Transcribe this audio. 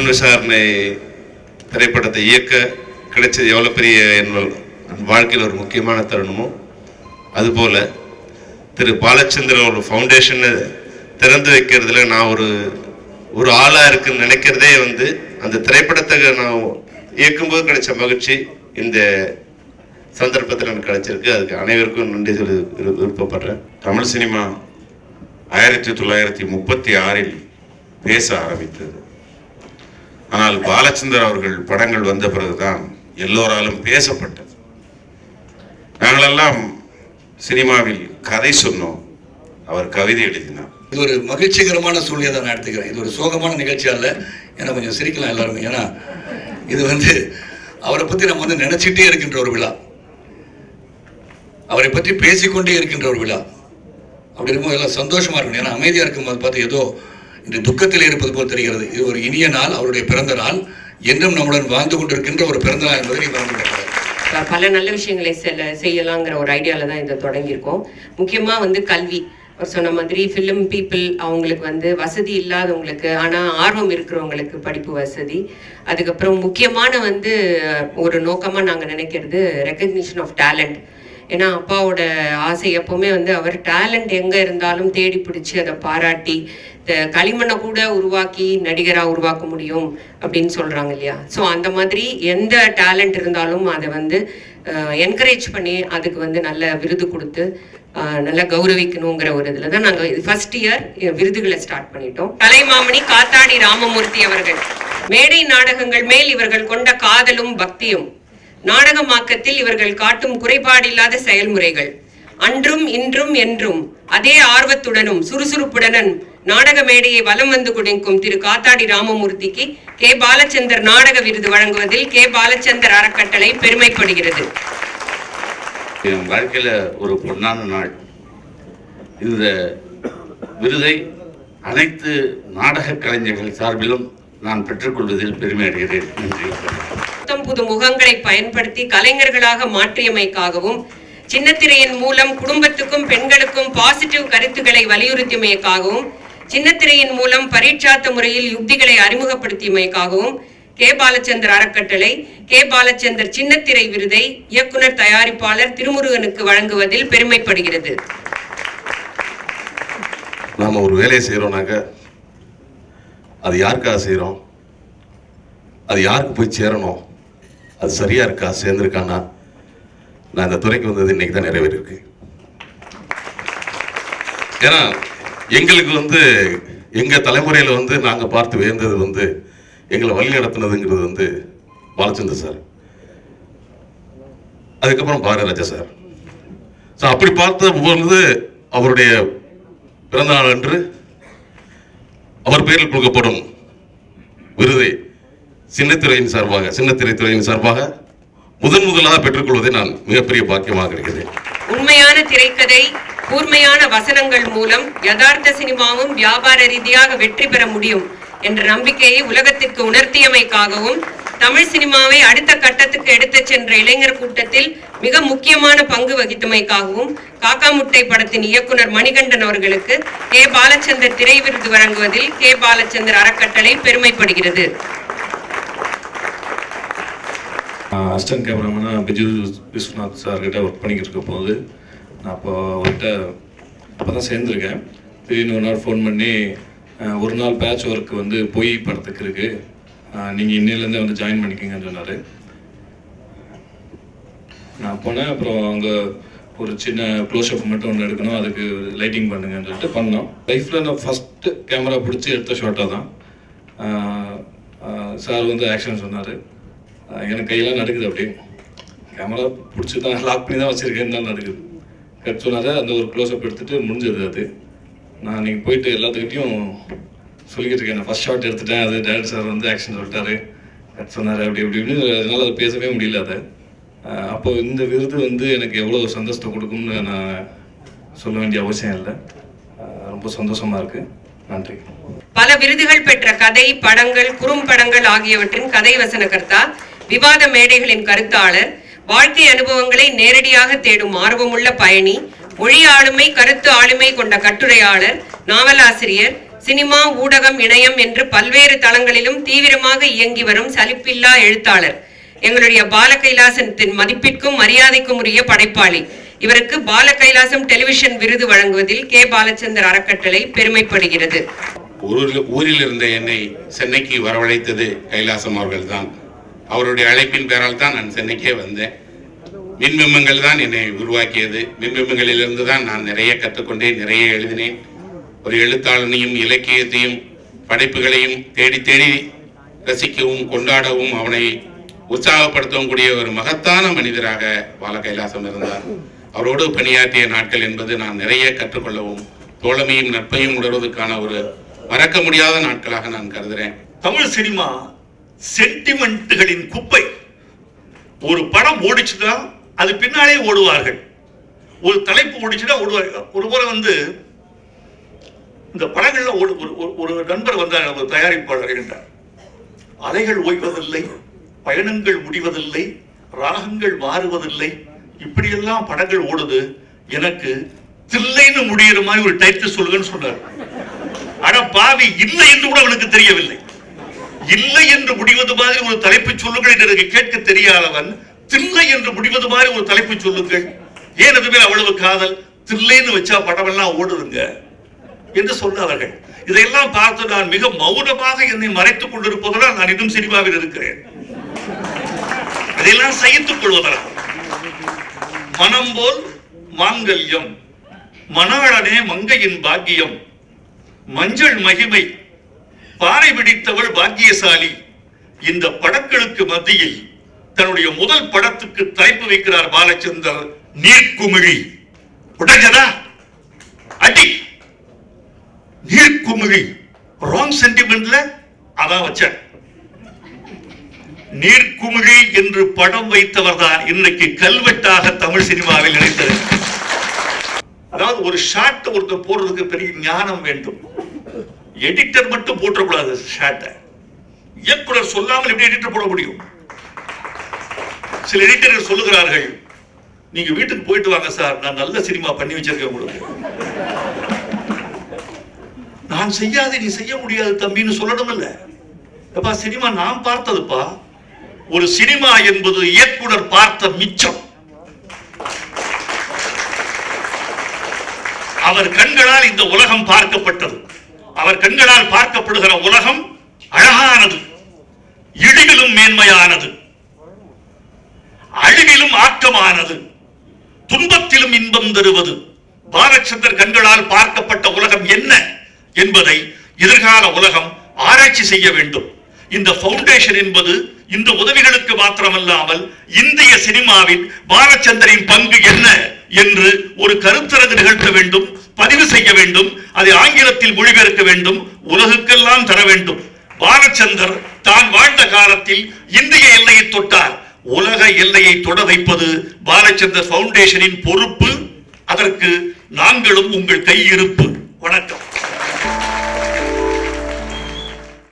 புலன் விசாரணை திரைப்படத்தை இயக்க கிடைச்சது எவ்வளோ பெரிய என் வாழ்க்கையில் ஒரு முக்கியமான தருணமோ அதுபோல் திரு பாலச்சந்திரன் ஒரு ஃபவுண்டேஷனை திறந்து வைக்கிறதுல நான் ஒரு ஆளாக இருக்குன்னு நினைக்கிறதே வந்து அந்த திரைப்படத்தை நான் இயக்கும்போது கிடைச்ச மகிழ்ச்சி இந்த சந்தர்ப்பத்தில் எனக்கு கிடைச்சிருக்கு. அதுக்கு அனைவருக்கும் நன்றி சொல்லி விருப்பப்படுறேன். தமிழ் சினிமா 1936 பேச ஆரம்பித்தது. ஆனால் பாலச்சந்தர் அவர்கள் படங்கள் வந்த பிறகுதான் எல்லோராலும் பேசப்பட்டது. நாங்களெல்லாம் சினிமாவில் கதை சொன்னோம், அவர் கவிதை எழுதினார். இது ஒரு மகிழ்ச்சிகரமான சூழ்நிலை தான் நான் எடுத்துக்கிறேன். இது ஒரு சோகமான நிகழ்ச்சி அல்ல. ஏன்னா கொஞ்சம் சிரிக்கலாம் எல்லாருமே. ஏன்னா இது வந்து அவரை பற்றி நம்ம வந்து நினைச்சிட்டே இருக்கின்ற ஒரு விழா, அவரை பற்றி பேசிக்கொண்டே இருக்கின்ற ஒரு விழா. அப்படி இருக்கும்போது எல்லாம் சந்தோஷமா இருக்கணும். ஏன்னா அமைதியாக இருக்கும்போது பார்த்து ஏதோ இந்த துக்கத்தில் இருப்பது போல் தெரிகிறது. இது ஒரு இனிய நாள், அவருடைய பிறந்த நாள், என்றும் நம்முடன் வாழ்ந்து கொண்டிருக்கின்ற ஒரு பிறந்த நாள் என்பதை மறந்துவிடக்கூடாது. பல நல்ல விஷயங்களை செய்யலாங்கிற ஒரு ஐடியாவில் தான் இதை தொடங்கியிருக்கோம். முக்கியமாக வந்து கல்வி, அவர் சொன்ன மாதிரி ஃபிலிம் பீப்புள் அவங்களுக்கு வந்து வசதி இல்லாதவங்களுக்கு ஆனால் ஆர்வம் இருக்கிறவங்களுக்கு படிப்பு வசதி. அதுக்கப்புறம் முக்கியமான வந்து ஒரு நோக்கமாக நாங்கள் நினைக்கிறது ரெக்கக்னிஷன் ஆஃப் டேலண்ட். ஏன்னா அப்பாவோட ஆசை எப்போவுமே வந்து அவர் டேலண்ட் எங்கே இருந்தாலும் தேடி பிடிச்சி அதை பாராட்டி களிமண்ணை கூட உருவாக்கி நடிகராக உருவாக்க முடியும் அப்படின்னு சொல்கிறாங்க இல்லையா. ஸோ அந்த மாதிரி எந்த டேலண்ட் இருந்தாலும் அதை வந்து என்கரேஜ் பண்ணி அதுக்கு வந்து நல்ல விருது கொடுத்து நல்லா கௌரவிக்கணுங்கிற ஒரு இதில் தான் நாங்கள் ஃபர்ஸ்ட் இயர் விருதுகளை ஸ்டார்ட் பண்ணிட்டோம். கலைமாமணி காத்தாடி ராமமூர்த்தி அவர்கள் மேடை நாடகங்கள் மேல் இவர்கள் கொண்ட காதலும் பக்தியும், நாடகமாக்கத்தில் இவர்கள் காட்டும் குறைபாடில்லாத செயல்முறைகள், அன்றும் இன்றும் என்றும் அதே ஆர்வத்துடனும் சுறுசுறுப்புடனும் நாடக மேடையை வலம் வந்து கொடுக்கும் திரு காத்தாடி ராமமூர்த்திக்கு கே பாலச்சந்தர் நாடக விருது வழங்குவதில் கே பாலச்சந்தர் அறக்கட்டளை பெருமைப்படுகிறது. என் வாழ்க்கையில ஒரு பொன்னான நாள். இந்த விருதை அனைத்து நாடக கலைஞர்கள் சார்பிலும் நான் பெற்றுக்கொள்வதில் பெருமை அடைகிறேன். நன்றி. புது முகங்களை பயன்படுத்தி கலைஞர்களாக மாற்றியமைக்காகவும், சின்னத்திரையின் மூலம் குடும்பத்துக்கும் பெண்களுக்கும் பாசிட்டிவ் கருத்துக்களை வலியுறுத்தியமைக்காகவும், சின்னத்திரையின் மூலம் பரீட்சார்த்த முறையில் யுக்திகளை அறிமுகப்படுத்தியமைக்காகவும் கே பாலச்சந்தர் அறக்கட்டளை கே பாலச்சந்தர் சின்னத்திரை விருதை இயக்குனர் தயாரிப்பாளர் திருமுருகனுக்கு வழங்குவதில் பெருமைப்படுகிறது. நாம ஒரு வேலையை செய்யறோம்னாக்க அது யாருக்காக செய்யறோம், அது யாருக்கு போய் சேரணும், அது சரியா இருக்கா, சேர்ந்திருக்கானா. நான் இந்த துறைக்கு வந்தது இன்னைக்கு தான் நிறைவேறிருக்கு. ஏன்னா எங்களுக்கு வந்து எங்க தலைமுறையில வந்து நாங்க பார்த்து வியந்தது வந்து எங்களை வழி நடத்தினதுங்கிறது வந்து பாலச்சந்தர் சார், அதுக்கப்புறம் பாரதிராஜா சார். ஸோ அப்படி பார்த்த பொழுது அவருடைய பிறந்த நாள் அன்று அவர் பெயரில் கொடுக்கப்படும் விருதை சின்னத்திரையின் சார்பாக முதலாக பெற்றுக்கொள்வதை நான் மிகப்பெரிய பாக்கியமாக இருக்கிறேன். உண்மையான திரைக்கதை, கூர்மையான வசனங்கள் மூலம் யதார்த்த சினிமாவும் வியாபார ரீதியாக வெற்றி பெற முடியும் என்ற நம்பிக்கையை உலகத்திற்கு உணர்த்தியமைக்காகவும், தமிழ் சினிமாவை அடுத்த கட்டத்துக்கு எடுத்துச் சென்ற இளைஞர் கூட்டத்தில் மிக முக்கியமான பங்கு வகித்தமைக்காகவும் காக்கா முட்டை படத்தின் இயக்குனர் மணிகண்டன் அவர்களுக்கு கே பாலச்சந்தர் திரை விருது வழங்குவதில் கே பாலச்சந்தர் அறக்கட்டளை பெருமைப்படுகிறது. அசிஸ்டன்ட் கேமராமேனா பிஜு விஸ்வநாத் சார்கிட்ட ஒர்க் பண்ணிக்கிட்டு இருக்க போது நான் அவர்கிட்ட அப்போ தான் சேர்ந்துருக்கேன். திடீர்னு ஒரு நாள் ஃபோன் பண்ணி ஒரு நாள் பேட்ச் ஒர்க் வந்து பொய் படத்துக்கு இருக்குது, நீங்கள் இன்னிலேருந்தே வந்து ஜாயின் பண்ணிக்கங்கன்னு சொன்னார். நான் போனேன். அப்புறம் அங்கே ஒரு சின்ன க்ளோஸ்அப் மட்டும் ஒன்று எடுக்கணும், அதுக்கு லைட்டிங் பண்ணுங்கன்னு சொல்லிட்டு பண்ணோம். லைஃப்பில் நான் ஃபஸ்ட்டு கேமரா பிடிச்சி எடுத்த ஷாட்டாக தான் சார் வந்து ஆக்ஷன் சொன்னார். எனக்கு கையெல்லாம் நடுக்குது. அப்படியே கேமரா பிடிச்சி தான் லாக் பண்ணி தான் வச்சுருக்கேன்னு தான் நடுக்குது. கட் சொன்னார். அந்த ஒரு க்ளோஸ்அப் எடுத்துகிட்டு முடிஞ்சது. அது நான் நீங்கள் போயிட்டு எல்லாத்துக்கிட்டையும் சொல்லிக்கிட்டு இருக்கேன், நான் ஃபஸ்ட் ஷாட் எடுத்துட்டேன், அது டேரக்டர் சார் வந்து ஆக்ஷன் சொல்லிட்டாரு, கட் சொன்னார், அப்படி இப்படின்னு. அதனால் அதை பேசவே முடியல. அதை அப்போ இந்த விருது வந்து எனக்கு எவ்வளோ சந்தோஷத்தை கொடுக்கும்னு நான் சொல்ல வேண்டிய அவசியம் இல்லை. ரொம்ப சந்தோஷமாக இருக்குது. நன்றி. பல விருதுகள் பெற்ற கதை, படங்கள், குறும்படங்கள் ஆகியவற்றின் கதை வசனகர்த்தா, விவாத மேடைகளின் கருத்தாளர், வாழ்க்கை அனுபவங்களை நேரடியாக தேடும் ஆர்வமுள்ள பயணி, மொழி ஆளுமை, கருத்து ஆளுமை கொண்ட கட்டுரையாளர், நாவலாசிரியர், சினிமா, ஊடகம், இணையம் என்று பல்வேறு தளங்களிலும் தீவிரமாக இயங்கி வரும் சலிப்பில்லா எழுத்தாளர். எங்களுடைய பால கைலாசத்தின் மதிப்பிற்கும் மரியாதைக்கும் உரிய படைப்பாளி. இவருக்கு பால கைலாசம் டெலிவிஷன் விருது வழங்குவதில் கே. பாலச்சந்தர் அறக்கட்டளை பெருமைப்படுகிறது. ஊரில் இருந்த என்னை சென்னைக்கு வரவழைத்தது கைலாசம் அவர்கள்தான். அவருடைய அழைப்பின் பேரால் தான் நான் சென்னைக்கே வந்தேன். மின்பிம்பங்கள் தான் என்னை உருவாக்கியது. மின்பிம்பங்களிலிருந்து தான் நான் நிறைய கற்றுக்கொண்டேன், நிறைய எழுதினேன். ஒரு எழுத்தாளனையும் இலக்கியத்தையும் படைப்புகளையும் தேடி தேடி ரசிக்கவும் கொண்டாடவும் அவனை உற்சாகப்படுத்தவும் கூடிய ஒரு மகத்தான மனிதராக பால கைலாசம் இருந்தார். அவரோடு பணியாற்றிய நாட்கள் என்பது நான் நிறைய கற்றுக்கொள்ளவும் தோழமையும் நட்பையும் உணர்வதற்கான ஒரு மறக்க முடியாத நாட்களாக நான் கருதுகிறேன். தமிழ் சினிமா சென்டிமெண்ட்டுகளின் குப்பை. ஒரு படம் ஓடிச்சுன்னா அது பின்னாலே ஓடுவார்கள். ஒரு தலைப்பு ஓடிச்சுன்னா ஓடுவார்கள். ஒரு முறை இந்த படங்கள்ல ஒரு நண்பர் வந்தார், ஒரு தயாரிப்பாளர் என்றார். அலைகள் ஓய்வதில்லை, பயணங்கள் முடிவதில்லை, ராகங்கள் மாறுவதில்லை, இப்படியெல்லாம் படங்கள் ஓடுது. எனக்கு தில்லைன்னு முடிகிற மாதிரி ஒரு டைட்டில் சொல்லுங்கன்னு சொன்னார். ஆனா பாவி, இல்லை என்று கூட அவனுக்கு தெரியவில்லை. இல்லை என்று முடிவது மாதிரி ஒரு தலைப்பு சொல்லுங்கள் என்று எனக்கு கேட்க தெரியாதவன் தில்லை என்று முடிவது மாதிரி ஒரு தலைப்பு சொல்லுங்கள், ஏன் அது மேல் அவ்வளவு காதல், தில்லைன்னு வச்சா படமெல்லாம் ஓடுதுங்க என்று சொன்னவர்கள். இதையெல்லாம் பார்த்து நான் மிக மௌனமாக என்னை மறைத்துக் கொண்டிருப்பதால் நான் இன்னும் சினிமாவில் இருக்கிறேன். அதையெல்லாம் சகித்துக் கொள்வதால் மனம் போல் மாங்கல்யம், மணாளனே மங்கையின் பாக்கியம், மஞ்சள் மகிமை, பாறை பிடித்தவள் பாக்கியசாலி. இந்த படங்களுக்கு மத்தியில் தன்னுடைய முதல் படத்துக்கு தலைப்பு வைக்கிறார் பாலச்சந்தர், நீர்க்குமிழி. உடைஞ்சதா? அடி. நீர்க்குமிழி ராங் சென்டிமெண்ட்ல அதான் வச்ச. நீர்க்குமிழி என்று படம் வைத்தவர் தான் இன்னைக்கு கல்வெட்டாக தமிழ் சினிமாவில் நினைத்தது. அதாவது ஒரு ஷாட் ஒருத்தர் போடுறதுக்கு பெரிய ஞானம் வேண்டும். எடிட்டர் மட்டும் போட்டக்கூடாது ஷாட்டை. இயக்குனர் சொல்லாமல் எப்படி எடிட்டர் போட முடியும்? சில எடிட்டர்கள் சொல்லுகிறார்கள், நீங்க வீட்டுக்கு போயிட்டு வாங்க சார், நான் நல்ல சினிமா பண்ணி வச்சிருக்கேன் உங்களுக்கு. நான் செய்யாத நீ செய்ய முடியாது தம்பின்னு சொல்லணும் இல்ல. எப்பா, சினிமா நான் பார்த்ததுப்பா. ஒரு சினிமா என்பது இயக்குனர் பார்த்த மிச்சம். அவர் கண்களால் இந்த உலகம் பார்க்கப்பட்டது. அவர் கண்களால் பார்க்கப்படுகிற உலகம் அழகானது, இழிவிலும் மேன்மையானது, அழிவிலும் ஆக்கமானது, துன்பத்திலும் இன்பம் தருவது. பாலச்சந்தர் கண்களால் பார்க்கப்பட்ட உலகம் என்ன என்பதை எதிர்கால உலகம் ஆராய்ச்சி செய்ய வேண்டும். இந்த பவுண்டேஷன் என்பது இந்த உதவிகளுக்கு மாத்திரமல்லாமல் இந்திய சினிமாவின் பாலச்சந்தரின் பங்கு என்ன என்று ஒரு கருத்தரங்கு நிகழ்த்த வேண்டும், பதிவு செய்ய வேண்டும், அதை ஆங்கிலத்தில் மொழிபெயர்க்க வேண்டும், உலகுக்கெல்லாம் தர வேண்டும். பாலச்சந்தர் தான் வாழ்ந்த காலத்தில் இந்திய எல்லையை தொட்டார். உலக எல்லையை தொட வைப்பது பாலச்சந்தர் பவுண்டேஷனின் பொறுப்பு. அதற்கு நாங்களும் உங்கள் கையிருப்பு. வணக்கம்.